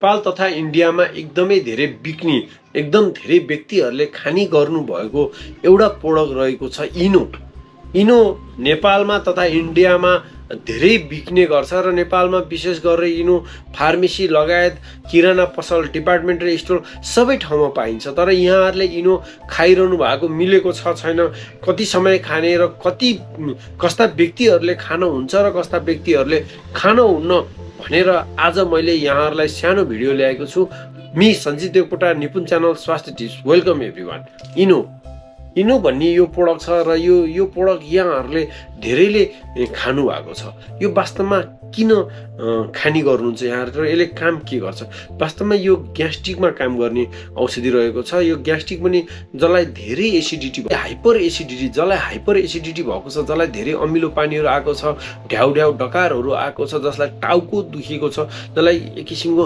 नेपाल तथा इन्डियामा एकदमै धेरै बिक्ने एकदम धेरै व्यक्तिहरूले खानी गर्नुभएको एउटा प्रोडक्ट रहेको छ इनो। इनो नेपालमा तथा इन्डियामा धेरै बिक्ने गर्छ र नेपालमा विशेष गरेर इनो फार्मेसी लगायत किराना पसल, डिपार्टमेन्टल स्टोर सबै ठाउँमा पाइन्छ। तर यहाँहरूले इनो खाइरहनु भएको मिलेको छ छैन, कति समय खाने र कस्ता व्यक्तिहरूले खानुहुन्छ र कस्ता व्यक्तिहरूले खानुहुन्न भनेर आज मैले यहाँहरूलाई सानो भिडियो ल्याएको छु। मी सञ्जीदेवकोटा निपुण च्यानल स्वास्थ्य टिप्स। Welcome everyone. इनो भन्ने यो प्रोडक्ट छ र यो प्रोडक्ट यहाँहरूले धेरैले खानु भएको छ। यो वास्तवमा किन खानी गर्नुहुन्छ यहाँहरू र यसले काम के गर्छ? वास्तवमा यो ग्यास्ट्रिकमा काम गर्ने औषधि रहेको छ। यो ग्यास्ट्रिक पनि जसलाई धेरै एसिडिटी, हाइपर एसिडिटी भएको छ, जसलाई धेरै अमिलो पानीहरू आएको छ, ढ्याउ डकारहरू आएको छ, जसलाई टाउको दुखेको छ, जसलाई एक किसिमको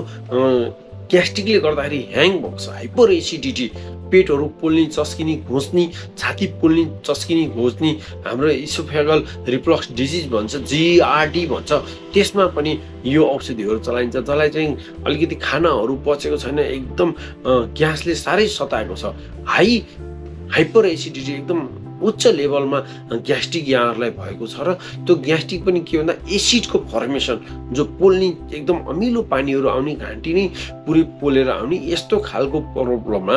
ग्यास्ट्रिकले गर्दाखेरि ह्याङ भएको छ, हाइपर एसिडिटी, पेटहरू पोल्ने, चस्किने, घोच्ने, छाती पोल्ने, चस्किने, घोच्ने, हाम्रो इसोफेगल रिफ्लक्स डिजिज भन्छ, जीआरडी भन्छ, त्यसमा पनि यो औषधिहरू चलाइन्छ। जसलाई चाहिँ अलिकति खानाहरू पचेको छैन, एकदम ग्यासले साह्रै सताएको छ, हाइपर एसिडिटी, एकदम उच्च लेभलमा ग्यास्ट्रिक यहाँहरूलाई भएको छ। र त्यो ग्यास्ट्रिक पनि के भन्दा एसिडको फर्मेसन, जो पोल्ने एकदम अमिलो पानीहरू आउने, घाँटी नै पुरै पोलेर आउने, यस्तो खालको प्रब्लममा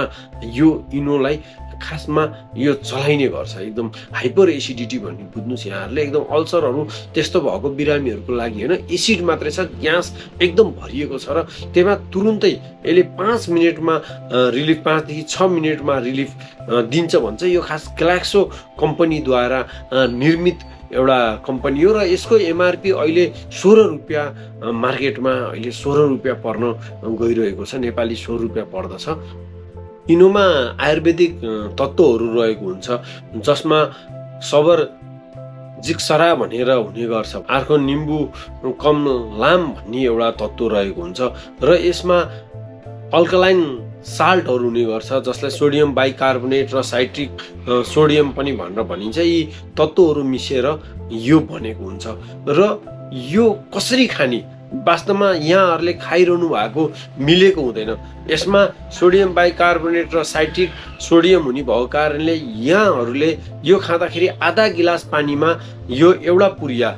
यो इनोलाई खासमा यो चलाइने गर्छ। एकदम हाइपर एसिडिटी भन्ने बुझ्नुहोस् यहाँहरूले, एकदम अल्सरहरू त्यस्तो भएको बिरामीहरूको लागि होइन, एसिड मात्रै छ, ग्यास एकदम भरिएको छ र त्यसमा तुरुन्तै यसले 5 मिनटमा रिलिफ, 5 देखि 6 मिनटमा रिलिफ दिन्छ भन्छ। यो खास ग्ल्याक्सो कम्पनीद्वारा निर्मित एउटा कम्पनी हो र यसको एमआरपी अहिले 16 रुपियाँ मार्केटमा अहिले 16 रुपियाँ पर्न गइरहेको छ, नेपाली 16 रुपियाँ पर्दछ। इनोमा आयुर्वेदिक तत्त्वहरू रहेको हुन्छ, जसमा सबर जिक्सरा भनेर हुने गर्छ, अर्को निम्बु कमलाम भन्ने एउटा तत्त्व रहेको हुन्छ र यसमा अल्कलाइन साल्टहरू हुने गर्छ, जसलाई सोडियम बाइकार्बोनेट र साइट्रिक सोडियम पनि भनेर भनिन्छ। यी तत्त्वहरू मिसेर यो बनेको हुन्छ र यो कसरी खाने? वास्तवमा यहाँहरूले खाइरहनु भएको मिलेको हुँदैन। यसमा सोडियम बाइकार्बोनेट र साइट्रिक सोडियम हुने भएको कारणले यहाँहरूले यो खाँदाखेरि आधा गिलास पानीमा यो एउटा पुरिया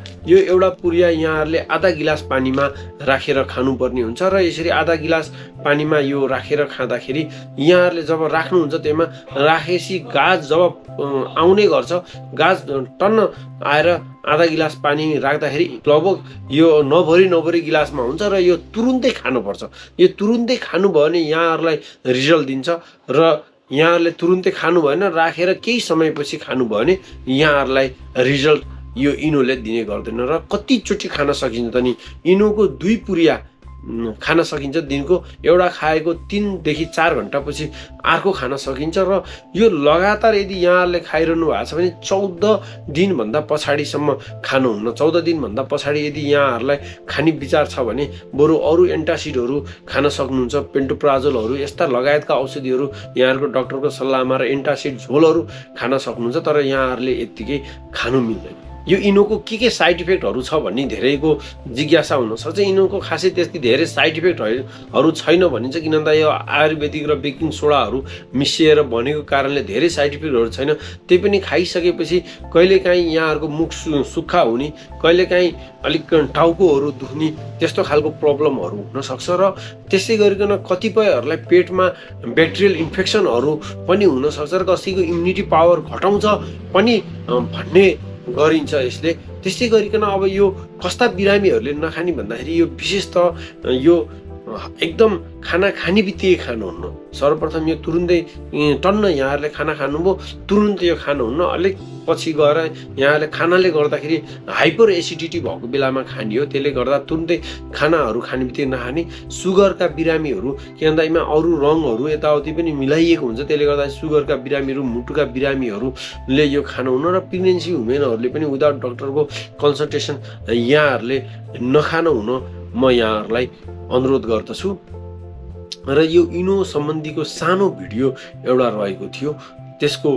यहाँहरूले आधा गिलास पानीमा राखेर खानुपर्ने हुन्छ र यसरी आधा गिलास पानीमा यो राखेर खाँदाखेरि यहाँहरूले जब राख्नुहुन्छ त्यसमा राखेपछि गाज जब आउने गर्छ, गाज टन्न आएर आधा गिलास पानी राख्दाखेरि लगभग यो नभरी गिलासमा हुन्छ र यो तुरुन्तै खानुपर्छ। यो तुरुन्तै खानु भयो भने यहाँहरूलाई रिजल्ट दिन्छ र यहाँहरूले तुरुन्तै खानु भएन, राखेर केही समयपछि खानु भयो भने यहाँहरूलाई रिजल्ट यो इनोले दिने गर्दैन। र कतिचोटि खान सकिन्छ त नि? इनोको 2 पुरिया खान सकिन्छ दिनको, एउटा खाएको 3 देखि 4 घन्टापछि अर्को खान सकिन्छ र यो लगातार यदि यहाँहरूले खाइरहनु भएको छ भने 14 दिनभन्दा पछाडिसम्म खानुहुन्न। 14 दिनभन्दा पछाडि यदि यहाँहरूलाई खाने विचार छ भने बरु अरू एन्टासिडहरू खान सक्नुहुन्छ, पेन्टोप्राजोलहरू यस्ता लगायतका औषधिहरू यहाँहरूको डक्टरको सल्लाहमा र एन्टासिड झोलहरू खान सक्नुहुन्छ। तर यहाँहरूले यत्तिकै खानु मिल्दैन। यो इनोको के साइड इफेक्टहरू छ भन्ने धेरैको जिज्ञासा हुनसक्छ। इनोको खासै त्यति धेरै साइड इफेक्टहरू छैन भनिन्छ, किन भन्दा यो आयुर्वेदिक र बेकिङ सोडाहरू मिसिएर बनेको कारणले धेरै साइड इफेक्टहरू छैन। त्यही पनि खाइसकेपछि कहिलेकाहीँ यहाँहरूको मुख सुक्खा हुने, कहिलेकाहीँ अलिक टाउकोहरू दुख्ने, त्यस्तो खालको प्रब्लमहरू हुनसक्छ र त्यसै गरिकन कतिपयहरूलाई पेटमा ब्याक्टेरियल इन्फेक्सनहरू पनि हुनसक्छ र कसैको इम्युनिटी पावर घटाउँछ पनि भन्ने गरिन्छ यसले। त्यसै गरिकन अब यो कस्ता बिरामीहरूले नखाने भन्दाखेरि यो विशेष त यो एकदम खाना खाने बित्तिकै खानुहुन्न। सर्वप्रथम यो तुरुन्तै टन्न यहाँहरूले खाना खानुभयो, तुरुन्तै यो खानुहुन्न, अलिक पछि गएर यहाँहरूले खानाले गर्दाखेरि हाइपर एसिडिटी भएको बेलामा खाने हो। त्यसले गर्दा तुरुन्तै खानाहरू खाने बित्तिकै नखाने। सुगरका बिरामीहरू, के भन्दा यसमा अरू रङहरू यताउति पनि मिलाइएको हुन्छ, त्यसले गर्दा सुगरका बिरामीहरू, मुटुका बिरामीहरूले यो खानुहुन्न र प्रेग्नेन्सी वुमेनहरूले पनि विदाउट डक्टरको कन्सल्टेसन यहाँहरूले नखानु हुन म यहाँहरूलाई अनुरोध गर्दछु। र यो इनो सम्बन्धीको सानो भिडियो एउटा रहेको थियो, त्यसको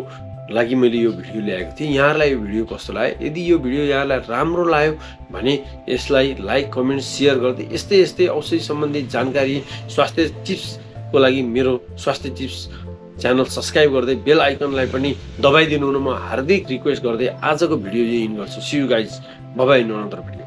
लागि मैले यो भिडियो ल्याएको थिएँ। यहाँहरूलाई यो भिडियो कस्तो लाग्यो? यदि यो भिडियो यहाँलाई राम्रो लाग्यो भने यसलाई लाइक कमेन्ट सेयर गर्दै यस्तै औषधि सम्बन्धी जानकारी स्वास्थ्य टिप्सको लागि मेरो स्वास्थ्य टिप्स च्यानल सब्सक्राइब गर्दै बेल आइकनलाई पनि दबाइदिनु हुन म हार्दिक रिक्वेस्ट गर्दै आजको भिडियो यही इन गर्छु। See you guys, bye bye, in another video.